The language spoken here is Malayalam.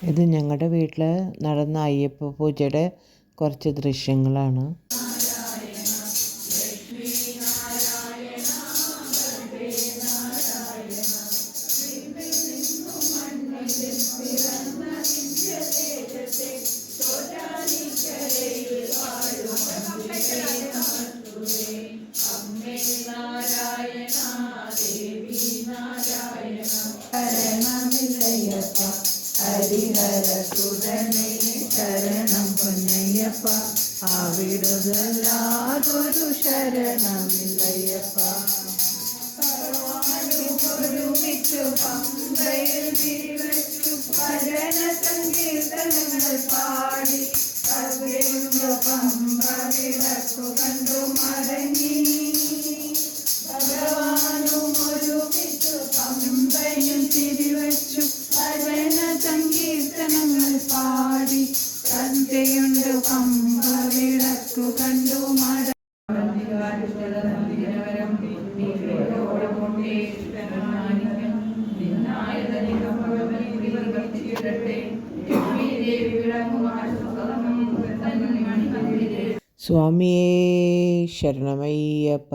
ഇത് ഞങ്ങളുടെ വീട്ടിൽ നടന്ന അയ്യപ്പ പൂജയുടെ കുറച്ച് ദൃശ്യങ്ങളാണ്. ഹരിഹരസുതനേ ശരണം പൊന്നയ്യപ്പ, അവിടുതല്ലാതൊരു ശരണമില്ലയ്യപ്പ. ഒരുമിച്ചു പമ്പയിൽ തിരിവച്ചു ഭജന സങ്കീർത്തനങ്ങൾ പാടി പമ്പ വിളക്കു കണ്ടു മടങ്ങി. ഭഗവാനും ഒരുമിച്ചു പമ്പയും തിരിവച്ചു ഭജന സങ്കീർത്തനങ്ങൾ പാടി സന്ധ്യയുണ്ട് പമ്പ വിളക്കു കണ്ടു മടങ്ങി. സ്വാമിയേ ശരണമയ്യപ്പ.